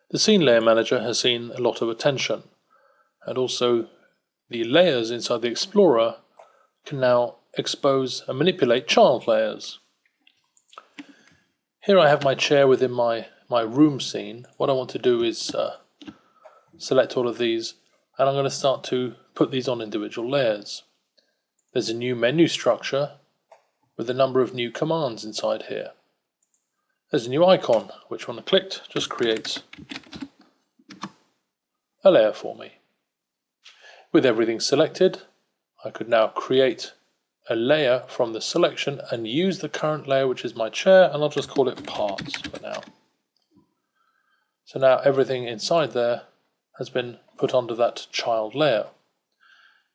The Scene Layer Manager has seen a lot of attention, and also the layers inside the Explorer can now expose and manipulate child layers. Here I have my chair within my room scene. What I want to do is select all of these, and I'm going to start to put these on individual layers. There's a new menu structure with a number of new commands inside here. There's a new icon, which when I clicked just creates a layer for me. With everything selected, I could now create a layer from the selection and use the current layer, which is my chair, and I'll just call it parts for now. So now everything inside there has been put onto that child layer.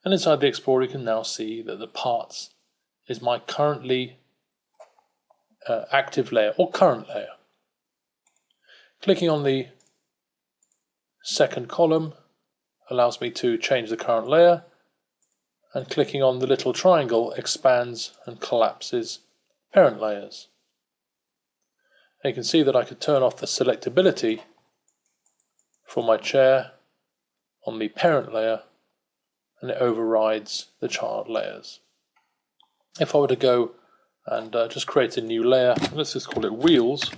And inside the Explorer you can now see that the parts is my currently active layer or current layer. Clicking on the second column allows me to change the current layer, and clicking on the little triangle expands and collapses parent layers. And you can see that I could turn off the selectability for my chair on the parent layer, and it overrides the child layers. If I were to go and just create a new layer, let's just call it wheels,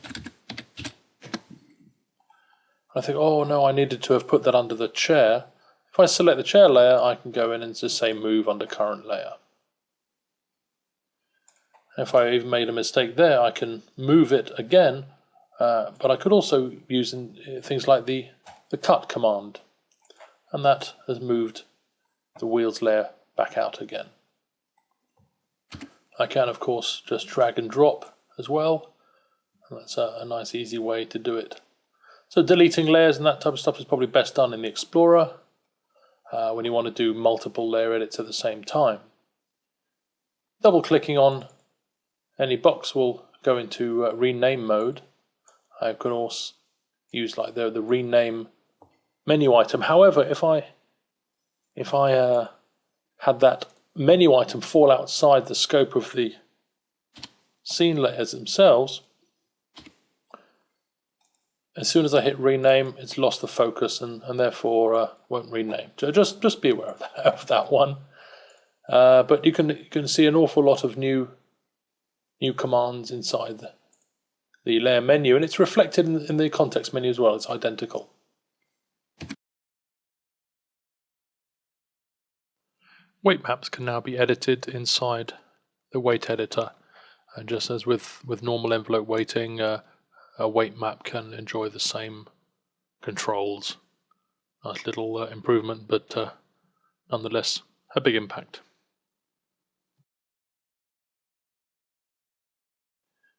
I think, oh no, I needed to have put that under the chair. If I select the chair layer, I can go in and just say move under current layer. If I even made a mistake there, I can move it again, but I could also use things like the cut command, and that has moved the wheels layer back out again. I can of course just drag and drop as well, and that's a nice easy way to do it. So deleting layers and that type of stuff is probably best done in the Explorer when you want to do multiple layer edits at the same time. Double clicking on any box will go into rename mode. I can also use like the rename menu item. However, if I had that menu item fall outside the scope of the scene layers themselves, as soon as I hit rename, it's lost the focus and therefore won't rename. So just be aware of that one. But you can see an awful lot of new commands inside the layer menu, and it's reflected in the context menu as well. It's identical. Weight maps can now be edited inside the weight editor, and just as with normal envelope weighting, a weight map can enjoy the same controls. Nice little improvement, but nonetheless a big impact.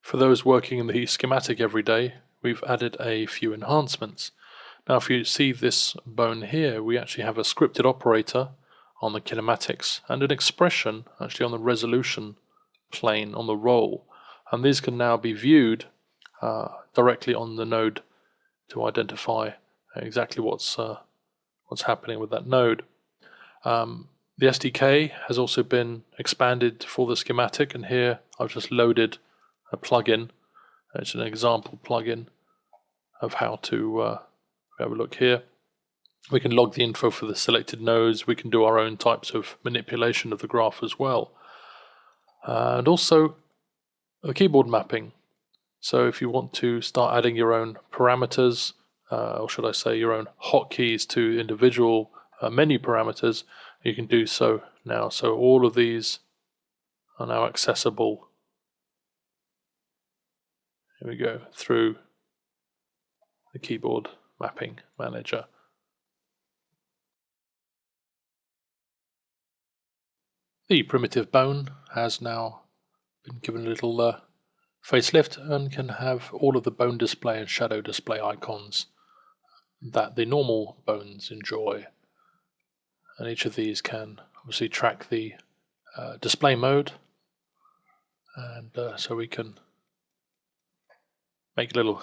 For those working in the schematic every day, we've added a few enhancements. Now if you see this bone here, we actually have a scripted operator on the kinematics and an expression actually on the resolution plane on the roll, and these can now be viewed directly on the node to identify exactly what's happening with that node. The SDK has also been expanded for the schematic, and here I've just loaded a plugin. It's an example plugin of how to have a look here. We can log the info for the selected nodes. We can do our own types of manipulation of the graph as well, and also the keyboard mapping. So if you want to start adding your own parameters, or should I say your own hotkeys to individual menu parameters, you can do so now. So all of these are now accessible. Here we go, through the keyboard mapping manager. The primitive bone has now been given a little facelift and can have all of the bone display and shadow display icons that the normal bones enjoy. And each of these can obviously track the display mode, and so we can make little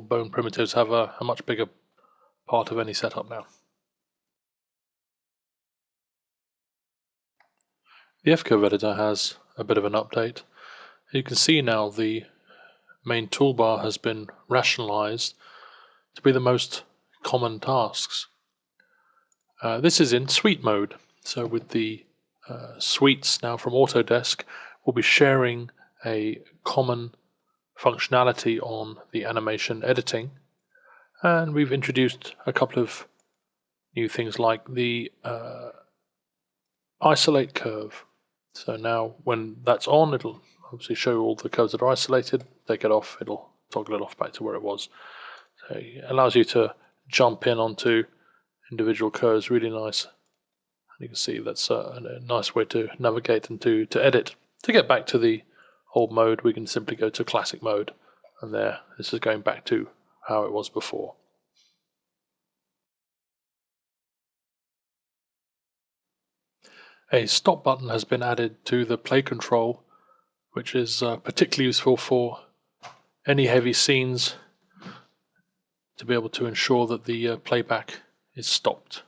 bone primitives have a much bigger part of any setup now. The F-curve editor has a bit of an update. You can see now the main toolbar has been rationalized to be the most common tasks. This is in suite mode, so with the suites now from Autodesk, we'll be sharing a common functionality on the animation editing, and we've introduced a couple of new things like the isolate curve. So now when that's on, it'll obviously show all the curves that are isolated. Take it off, it'll toggle it off back to where it was. So it allows you to jump in onto individual curves, really nice. You can see that's a nice way to navigate and to edit. To get back to the old mode, we can simply go to classic mode, and there, this is going back to how it was before. A stop button has been added to the play control, which is particularly useful for any heavy scenes to be able to ensure that the playback is stopped.